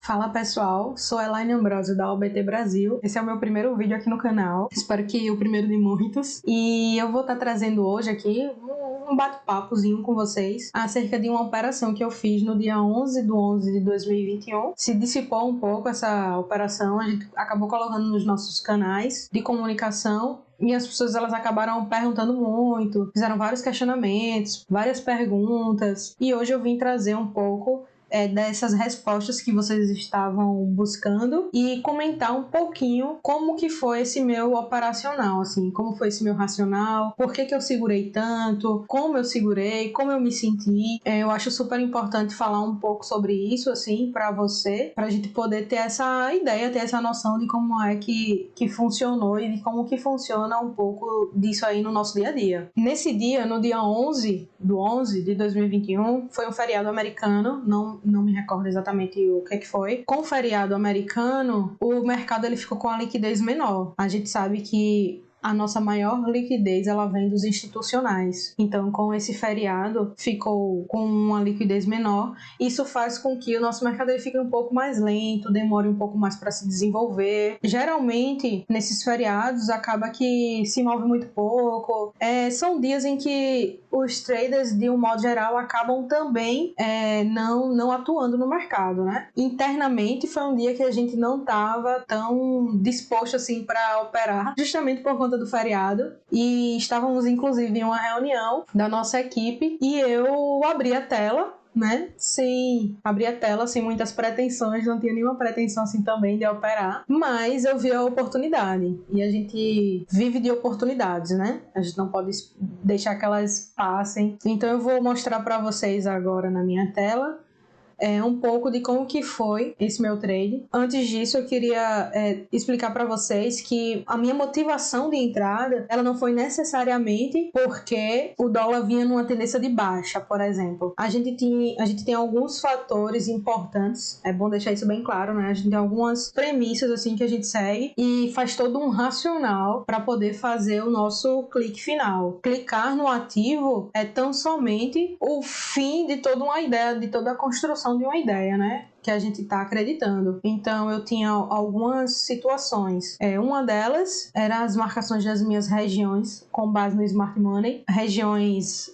Fala pessoal, sou Elaine Ambrosio da OBT Brasil. Esse é o meu primeiro vídeo aqui no canal, espero que o primeiro de muitos. E eu vou estar trazendo hoje aqui um bate-papozinho com vocês acerca de uma operação que eu fiz no dia 11/11 de 2021. Se dissipou um pouco essa operação, a gente acabou colocando nos nossos canais de comunicação. E as pessoas elas acabaram perguntando muito, fizeram vários questionamentos, várias perguntas. E hoje eu vim trazer um pouco dessas respostas que vocês estavam buscando e comentar um pouquinho como que foi esse meu operacional, assim, como foi esse meu racional, por que eu segurei tanto, como eu segurei, como eu me senti. Eu acho super importante falar um pouco sobre isso, assim, pra você, pra gente poder ter essa ideia, ter essa noção de como é que funcionou e de como que funciona um pouco disso aí no nosso dia a dia. Nesse dia, no dia 11/11 de 2021, foi um feriado americano, não me recordo exatamente o que foi. Com o feriado americano, o mercado ele ficou com a liquidez menor. A gente sabe que a nossa maior liquidez ela vem dos institucionais. Então, com esse feriado, ficou com uma liquidez menor. Isso faz com que o nosso mercado ele fique um pouco mais lento, demore um pouco mais para se desenvolver. Geralmente, nesses feriados, acaba que se move muito pouco. São dias em que os traders, de um modo geral, acabam também não atuando no mercado, né? Internamente, foi um dia que a gente não estava tão disposto assim para operar, justamente por conta do feriado, e estávamos inclusive em uma reunião da nossa equipe e eu abri a tela, né? Abri a tela sem muitas pretensões, não tinha nenhuma pretensão assim também de operar, mas eu vi a oportunidade e a gente vive de oportunidades, né? A gente não pode deixar que elas passem. Então eu vou mostrar para vocês agora na minha tela um pouco de como que foi esse meu trade. Antes disso, eu queria explicar para vocês que a minha motivação de entrada, ela não foi necessariamente porque o dólar vinha numa tendência de baixa, por exemplo. A gente tem alguns fatores importantes, é bom deixar isso bem claro, né? A gente tem algumas premissas assim que a gente segue e faz todo um racional para poder fazer o nosso clique final. Clicar no ativo é tão somente o fim de toda uma ideia, de toda a construção de uma ideia, né? Que a gente está acreditando. Então eu tinha algumas situações. Uma delas era as marcações das minhas regiões com base no Smart Money, regiões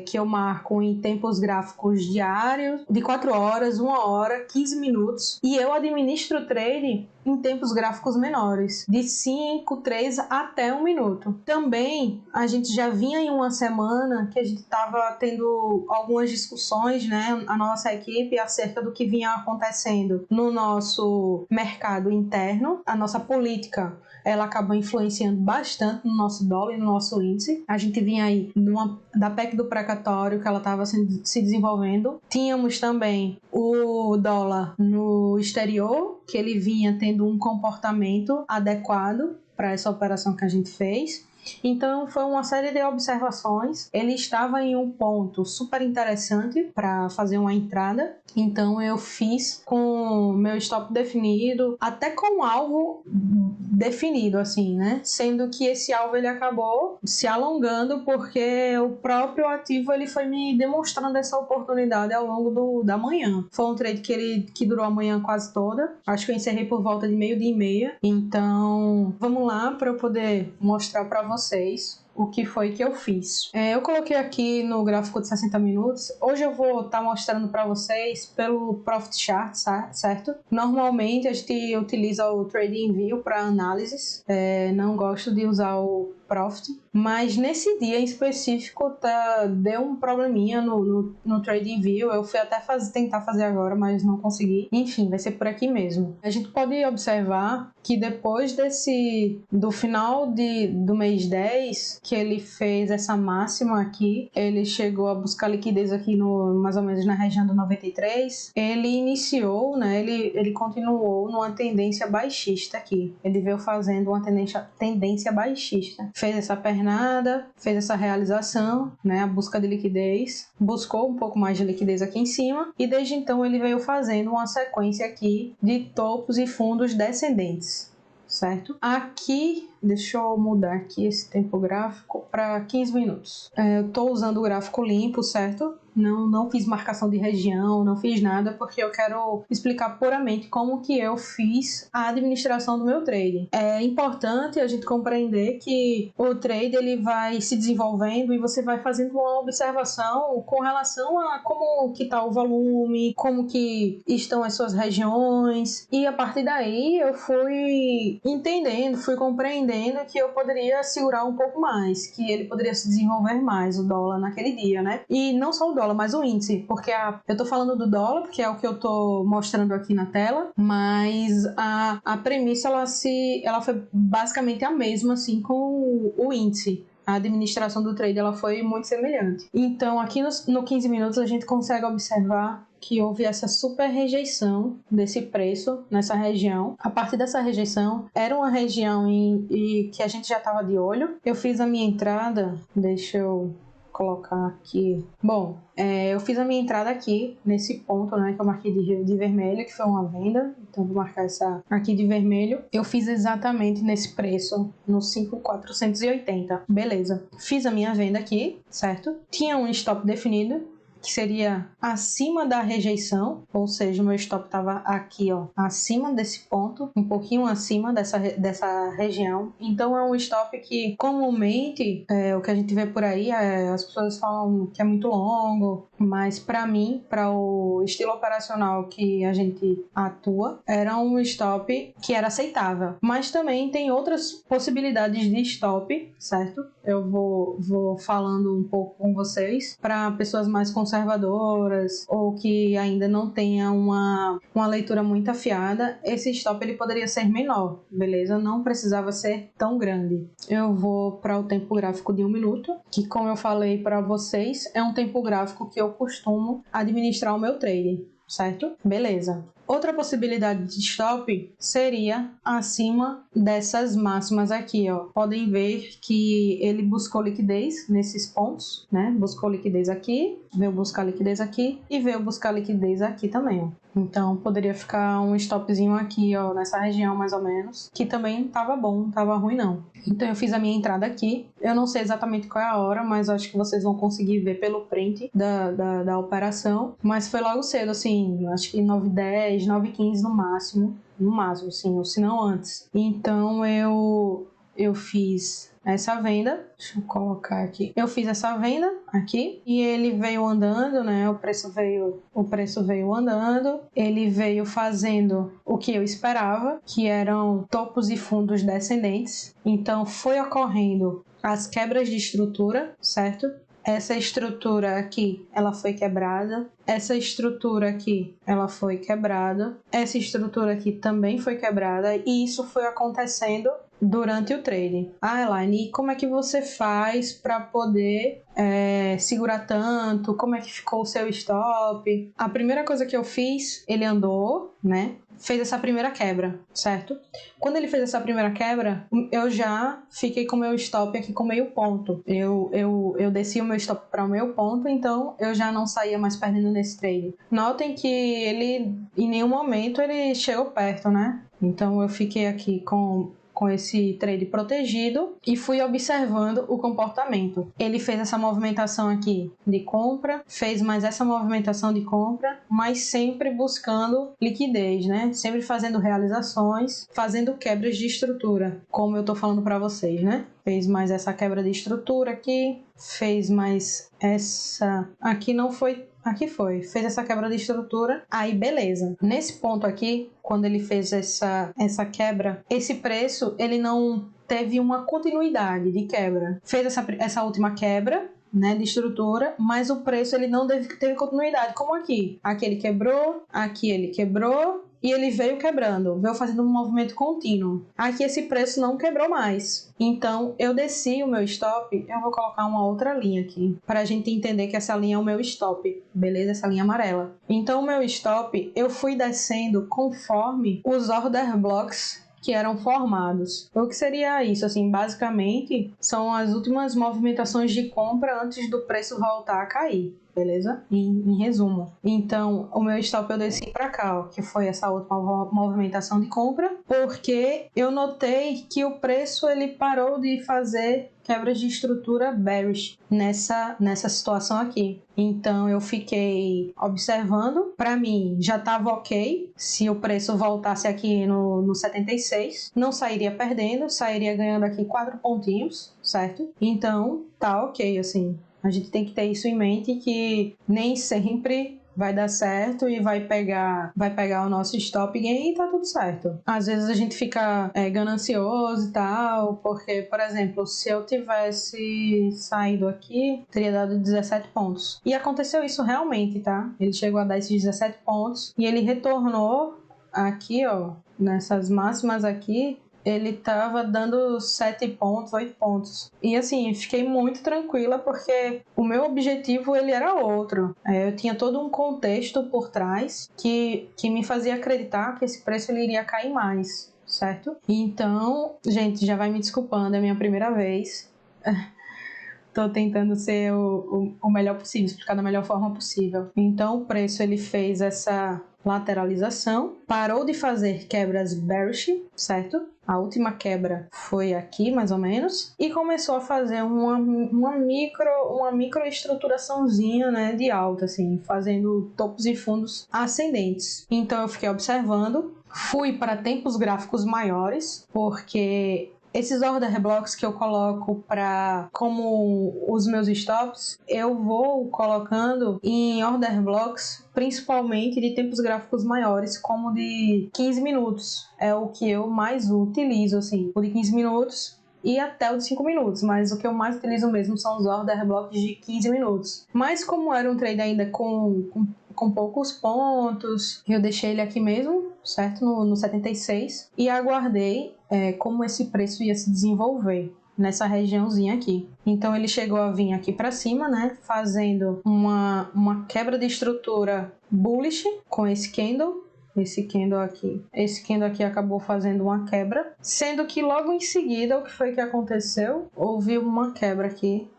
que eu marco em tempos gráficos diários, de 4 horas, 1 hora, 15 minutos, e eu administro o trade em tempos gráficos menores, de 5, 3 até 1 minuto. Também a gente já vinha em uma semana que a gente estava tendo algumas discussões, né, a nossa equipe, acerca do que vinha acontecendo no nosso mercado interno, a nossa política ela acabou influenciando bastante no nosso dólar e no nosso índice. A gente vinha aí da PEC do precatório que ela estava se desenvolvendo. Tínhamos também o dólar no exterior, que ele vinha tendo um comportamento adequado para essa operação que a gente fez. Então foi uma série de observações. Ele estava em um ponto super interessante para fazer uma entrada. Então eu fiz com meu stop definido, até com um alvo definido, assim, né? Sendo que esse alvo ele acabou se alongando porque o próprio ativo ele foi me demonstrando essa oportunidade ao longo da manhã. Foi um trade que durou a manhã quase toda. Acho que eu encerrei por volta de 12:30. Então vamos lá para eu poder mostrar para vocês o que foi que eu fiz. Eu coloquei aqui no gráfico de 60 minutos. Hoje eu vou estar mostrando para vocês pelo Profit Chart, certo? Normalmente a gente utiliza o TradingView para análises. Não gosto de usar o Profit, mas nesse dia em específico deu um probleminha no TradingView. Eu fui até tentar fazer agora, mas não consegui. Enfim, vai ser por aqui mesmo. A gente pode observar que depois do final do mês 10, que ele fez essa máxima aqui, ele chegou a buscar liquidez aqui mais ou menos na região do 93, ele iniciou, né, ele continuou numa tendência baixista aqui, ele veio fazendo uma tendência baixista, fez essa pernada, fez essa realização, né, a busca de liquidez, buscou um pouco mais de liquidez aqui em cima, e desde então ele veio fazendo uma sequência aqui de topos e fundos descendentes, certo? Aqui, deixa eu mudar aqui esse tempo gráfico para 15 minutos. Eu estou usando o gráfico limpo, certo? não fiz marcação de região, não fiz nada, porque eu quero explicar puramente como que eu fiz a administração do meu trade. É importante a gente compreender que o trade ele vai se desenvolvendo e você vai fazendo uma observação com relação a como que está o volume, como que estão as suas regiões, e a partir daí eu fui entendendo, fui compreendendo que eu poderia segurar um pouco mais, que ele poderia se desenvolver mais, o dólar naquele dia, né? E não só o dólar, mas o índice, porque eu tô falando do dólar, porque é o que eu tô mostrando aqui na tela, mas a premissa ela foi basicamente a mesma assim com o índice. A administração do trade ela foi muito semelhante. Então, aqui no 15 minutos, a gente consegue observar que houve essa super rejeição desse preço nessa região. A partir dessa rejeição, era uma região que a gente já estava de olho. Eu fiz a minha entrada, deixa eu colocar aqui. Bom, eu fiz a minha entrada aqui, nesse ponto, né, que eu marquei de vermelho, que foi uma venda. Então, vou marcar essa aqui de vermelho. Eu fiz exatamente nesse preço, no 5.480. Beleza. Fiz a minha venda aqui, certo? Tinha um stop definido, que seria acima da rejeição, ou seja, o meu stop estava aqui, ó, acima desse ponto, um pouquinho acima dessa região. Então é um stop que comumente o que a gente vê por aí, as pessoas falam que é muito longo, mas para mim, para o estilo operacional que a gente atua, era um stop que era aceitável. Mas também tem outras possibilidades de stop, certo? Eu vou falando um pouco com vocês para pessoas mais conservadoras ou que ainda não tenha uma leitura muito afiada. Esse stop ele poderia ser menor, beleza? Não precisava ser tão grande. Eu vou para o tempo gráfico de 1 minuto, que como eu falei para vocês, é um tempo gráfico que eu costumo administrar o meu trade, certo? Beleza. Outra possibilidade de stop seria acima dessas máximas aqui, ó. Podem ver que ele buscou liquidez nesses pontos, né? Buscou liquidez aqui, veio buscar liquidez aqui e veio buscar liquidez aqui também, ó. Então, poderia ficar um stopzinho aqui, ó, nessa região mais ou menos, que também tava bom, não tava ruim não. Então, eu fiz a minha entrada aqui. Eu não sei exatamente qual é a hora, mas acho que vocês vão conseguir ver pelo print da operação. Mas foi logo cedo, assim, acho que 9h10, 9h15 no máximo, sim, ou se não antes. Então, eu fiz essa venda, deixa eu colocar aqui. Eu fiz essa venda aqui e ele veio andando, né? O preço veio andando. Ele veio fazendo o que eu esperava, que eram topos e fundos descendentes. Então foi ocorrendo as quebras de estrutura, certo? Essa estrutura aqui, ela foi quebrada. Essa estrutura aqui, ela foi quebrada. Essa estrutura aqui também foi quebrada. E isso foi acontecendo durante o trade. Elaine, e como é que você faz para poder segurar tanto? Como é que ficou o seu stop? A primeira coisa que eu fiz, ele andou, né? Fez essa primeira quebra, certo? Quando ele fez essa primeira quebra, eu já fiquei com o meu stop aqui com meio ponto. Eu desci o meu stop para o meio ponto, então eu já não saía mais perdendo nesse trade. Notem que ele, em nenhum momento, ele chegou perto, né? Então eu fiquei aqui com esse trade protegido e fui observando o comportamento. Ele fez essa movimentação aqui de compra, fez mais essa movimentação de compra, mas sempre buscando liquidez, né? Sempre fazendo realizações, fazendo quebras de estrutura, como eu tô falando para vocês, né? Fez mais essa quebra de estrutura aqui, fez mais essa... Aqui não foi... Aqui foi. Fez essa quebra de estrutura. Aí, beleza. Nesse ponto aqui, quando ele fez essa quebra, esse preço, ele não teve uma continuidade de quebra. Fez essa última quebra, né, de estrutura, mas o preço ele não teve continuidade, como aqui. Aqui ele quebrou, e ele veio quebrando, veio fazendo um movimento contínuo. Aqui esse preço não quebrou mais. Então, eu desci o meu stop, eu vou colocar uma outra linha aqui, para a gente entender que essa linha é o meu stop, beleza? Essa linha amarela. Então, o meu stop, eu fui descendo conforme os order blocks que eram formados. O que seria isso? Assim, basicamente, são as últimas movimentações de compra antes do preço voltar a cair. beleza? Em resumo. Então, o meu stop eu desci para cá, ó, que foi essa última movimentação de compra, porque eu notei que o preço ele parou de fazer quebras de estrutura bearish nessa situação aqui. Então eu fiquei observando, para mim já estava ok, se o preço voltasse aqui no 76, não sairia perdendo, sairia ganhando aqui 4 pontinhos, certo? Então tá ok, assim, a gente tem que ter isso em mente, que nem sempre vai dar certo e vai pegar o nosso stop gain e tá tudo certo. Às vezes a gente fica ganancioso e tal, porque, por exemplo, se eu tivesse saído aqui, teria dado 17 pontos. E aconteceu isso realmente, tá? Ele chegou a dar esses 17 pontos e ele retornou aqui, ó, nessas máximas aqui, ele tava dando 7 pontos, 8 pontos. E assim, fiquei muito tranquila porque o meu objetivo ele era outro. Eu tinha todo um contexto por trás que me fazia acreditar que esse preço ele iria cair mais, certo? Então, gente, já vai me desculpando, é a minha primeira vez. Tô tentando ser o melhor possível, explicar da melhor forma possível. Então, o preço ele fez essa lateralização, parou de fazer quebras bearish, certo? A última quebra foi aqui, mais ou menos, e começou a fazer uma micro estruturaçãozinha, né, de alta, assim, fazendo topos e fundos ascendentes. Então, eu fiquei observando, fui para tempos gráficos maiores, porque esses order blocks que eu coloco como os meus stops, eu vou colocando em order blocks principalmente de tempos gráficos maiores, como de 15 minutos. É o que eu mais utilizo, assim, o de 15 minutos e até o de 5 minutos, mas o que eu mais utilizo mesmo são os order blocks de 15 minutos. Mas como era um trade ainda com poucos pontos, eu deixei ele aqui mesmo, certo? No 76, e aguardei como esse preço ia se desenvolver nessa regiãozinha aqui. Então ele chegou a vir aqui para cima, né, fazendo uma quebra de estrutura bullish com esse candle. Esse candle aqui acabou fazendo uma quebra, sendo que logo em seguida, o que foi que aconteceu? Houve uma quebra aqui,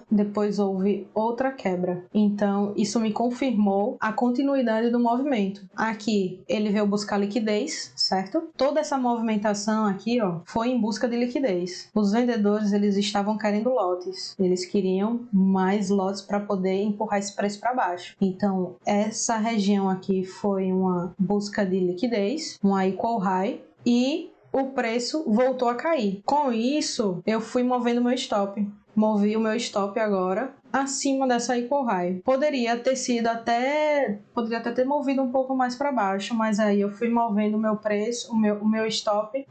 depois houve outra quebra. Então, isso me confirmou a continuidade do movimento. Aqui, ele veio buscar liquidez, certo? Toda essa movimentação aqui, ó, foi em busca de liquidez. Os vendedores, eles estavam querendo lotes. Eles queriam mais lotes para poder empurrar esse preço para baixo. Então, essa região aqui foi uma busca de liquidez, uma equal high, e o preço voltou a cair. Com isso, eu fui movendo meu stop. Movi o meu stop agora acima dessa equal high. Poderia até ter movido um pouco mais para baixo, mas aí eu fui movendo o meu preço, o meu stop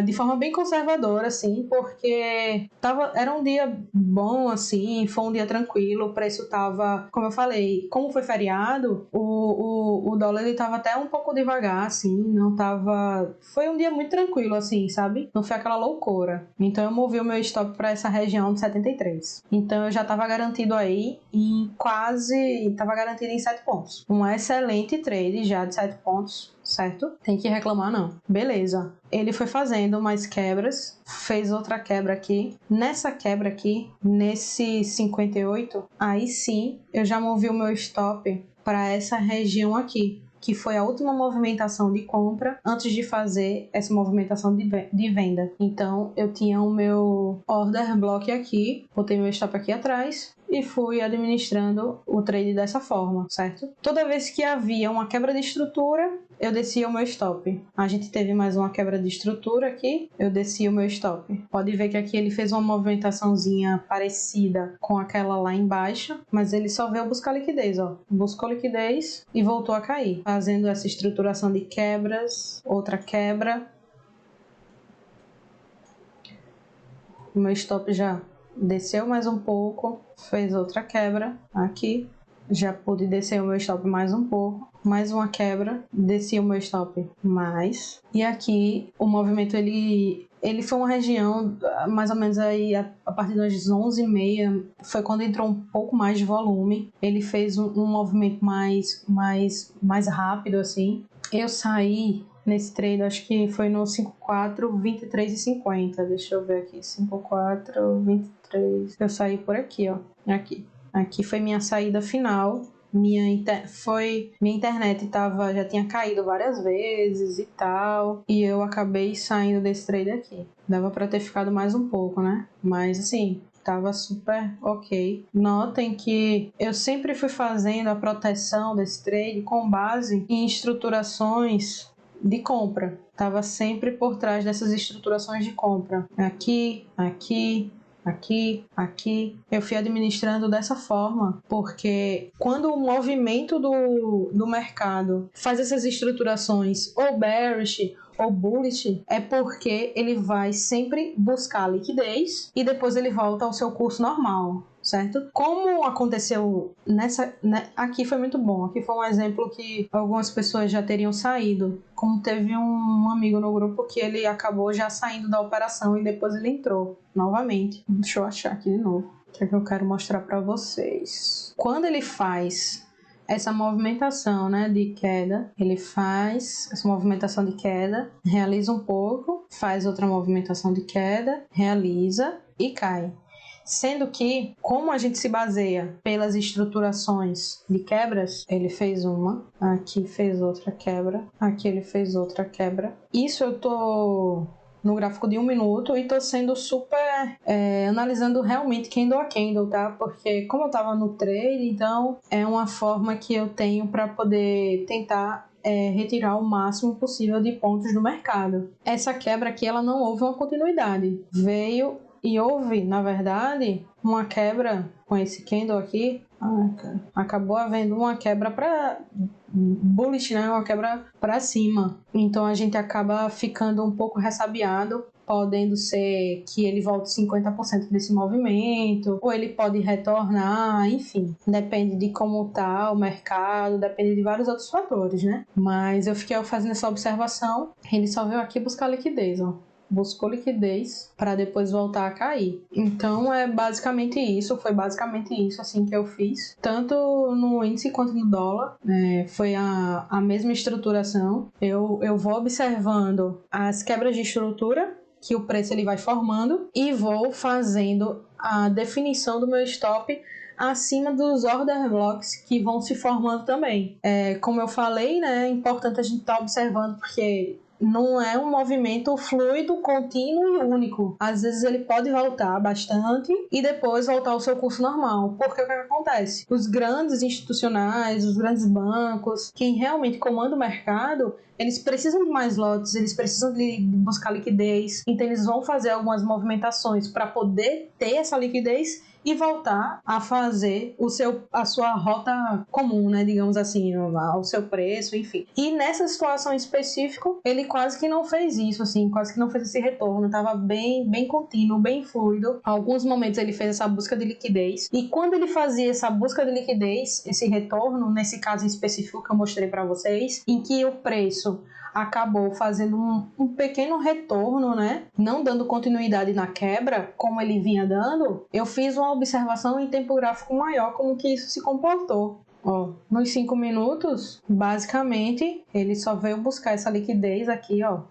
de forma bem conservadora, assim, porque era um dia bom, assim, foi um dia tranquilo, o preço tava, como eu falei, como foi feriado, o dólar ele tava até um pouco devagar, assim, não tava, foi um dia muito tranquilo, assim, sabe? Não foi aquela loucura. Então eu movi o meu stop para essa região de 73. Então eu já tava garantido aí estava garantido em 7 pontos. Um excelente trade já de 7 pontos, certo? Tem que reclamar não. Beleza. Ele foi fazendo mais quebras, fez outra quebra aqui. Nessa quebra aqui, nesse 58, aí sim eu já movi o meu stop para essa região aqui, que foi a última movimentação de compra antes de fazer essa movimentação de venda. Então, eu tinha o meu order block aqui, botei meu stop aqui atrás e fui administrando o trade dessa forma, certo? Toda vez que havia uma quebra de estrutura, eu descia o meu stop. A gente teve mais uma quebra de estrutura aqui, eu descia o meu stop. Pode ver que aqui ele fez uma movimentaçãozinha parecida com aquela lá embaixo, mas ele só veio buscar liquidez, ó. Buscou liquidez e voltou a cair, fazendo essa estruturação de quebras, outra quebra. O meu stop já desceu mais um pouco, fez outra quebra aqui. Já pude descer o meu stop mais um pouco, mais uma quebra, desci o meu stop mais. E aqui o movimento ele foi uma região mais ou menos aí a partir das 11h30, foi quando entrou um pouco mais de volume. Ele fez um movimento mais rápido assim. Eu saí nesse trade, acho que foi no 54, 23 e 50. Deixa eu ver aqui, 54, 23. Eu saí por aqui, ó. Aqui. Aqui foi minha saída final. Minha internet já tinha caído várias vezes e tal, e eu acabei saindo desse trade aqui. Dava para ter ficado mais um pouco, né? Mas assim, tava super ok. Notem que eu sempre fui fazendo a proteção desse trade com base em estruturações de compra. Tava sempre por trás dessas estruturações de compra. Aqui, aqui, aqui. Eu fui administrando dessa forma, porque quando o movimento do mercado faz essas estruturações ou bearish ou bullish, é porque ele vai sempre buscar liquidez e depois ele volta ao seu curso normal, certo? Como aconteceu aqui foi muito bom. Aqui foi um exemplo que algumas pessoas já teriam saído. Como teve um amigo no grupo que ele acabou já saindo da operação e depois ele entrou novamente. Deixa eu achar aqui de novo. O que é que eu quero mostrar para vocês? Quando ele faz essa movimentação, né, de queda, ele faz essa movimentação de queda, realiza um pouco, faz outra movimentação de queda, realiza e cai. Sendo que, como a gente se baseia pelas estruturações de quebras, ele fez uma, aqui fez outra quebra, aqui ele fez outra quebra. Isso eu tô no gráfico de 1 minuto e tô sendo super analisando realmente candle a candle, tá? Porque como eu tava no trade, então é uma forma que eu tenho para poder tentar retirar o máximo possível de pontos do mercado. Essa quebra aqui, ela não houve uma continuidade. Veio e houve, na verdade, uma quebra com esse candle aqui. Acabou havendo uma quebra para bullish, né? Uma quebra para cima. Então a gente acaba ficando um pouco ressabiado, podendo ser que ele volte 50% desse movimento, ou ele pode retornar, enfim. Depende de como tá o mercado, depende de vários outros fatores, né? Mas eu fiquei fazendo essa observação, ele só veio aqui buscar liquidez, ó. Buscou liquidez para depois voltar a cair. Então foi basicamente isso assim que eu fiz, tanto no índice quanto no dólar. Foi a mesma estruturação. Eu vou observando as quebras de estrutura que o preço ele vai formando e vou fazendo a definição do meu stop acima dos order blocks que vão se formando também. Como eu falei, né, é importante a gente estar observando, porque não é um movimento fluido, contínuo e único. Às vezes ele pode voltar bastante e depois voltar ao seu curso normal. Porque o que acontece? Os grandes institucionais, os grandes bancos, quem realmente comanda o mercado, eles precisam de mais lotes, eles precisam de buscar liquidez. Então eles vão fazer algumas movimentações para poder ter essa liquidez e voltar a fazer a sua rota comum, né, digamos assim, ao seu preço, enfim. E nessa situação específica, ele quase que não fez isso, assim, quase que não fez esse retorno, estava bem contínuo, bem fluido. Alguns momentos ele fez essa busca de liquidez, e quando ele fazia essa busca de liquidez, esse retorno, nesse caso em específico que eu mostrei para vocês, em que o preço acabou fazendo um pequeno retorno, né? Não dando continuidade na quebra, como ele vinha dando, eu fiz uma observação em tempo gráfico maior, como que isso se comportou. Ó, nos 5 minutos, basicamente, ele só veio buscar essa liquidez aqui, ó.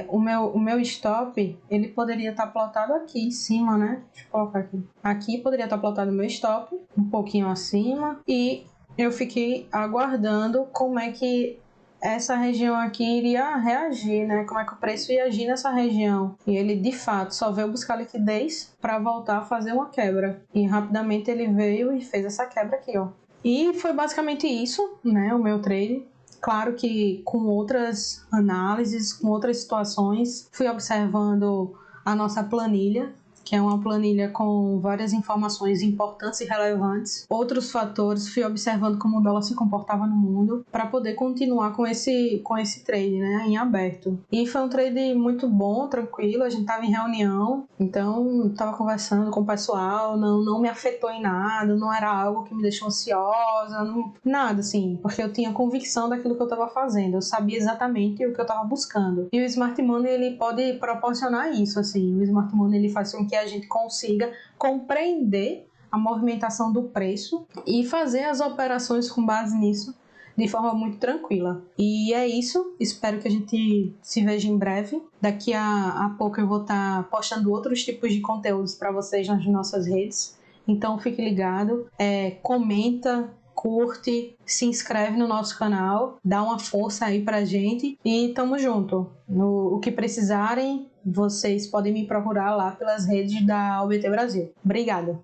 O meu stop, ele poderia estar plotado aqui em cima, né? Deixa eu colocar aqui. Aqui poderia estar plotado o meu stop, um pouquinho acima, e eu fiquei aguardando como é que essa região aqui iria reagir, né? Como é que o preço ia agir nessa região. E ele, de fato, só veio buscar liquidez para voltar a fazer uma quebra. E rapidamente ele veio e fez essa quebra aqui, ó. E foi basicamente isso, né? O meu trade. Claro que com outras análises, com outras situações, fui observando a nossa planilha, que é uma planilha com várias informações importantes e relevantes. Outros fatores, fui observando como o dólar se comportava no mundo para poder continuar com esse trade, né, em aberto. E foi um trade muito bom, tranquilo, a gente estava em reunião, então estava conversando com o pessoal, não me afetou em nada, não era algo que me deixou ansiosa, nada assim, porque eu tinha convicção daquilo que eu estava fazendo, eu sabia exatamente o que eu estava buscando. E o Smart Money, ele pode proporcionar isso, assim, o Smart Money, ele faz com que a gente consiga compreender a movimentação do preço e fazer as operações com base nisso de forma muito tranquila. E é isso, espero que a gente se veja em breve. Daqui a pouco eu vou estar postando outros tipos de conteúdos para vocês nas nossas redes. Então fique ligado, comenta, curte, se inscreve no nosso canal, dá uma força aí pra gente e tamo junto. O que precisarem, vocês podem me procurar lá pelas redes da OBT Brasil. Obrigada!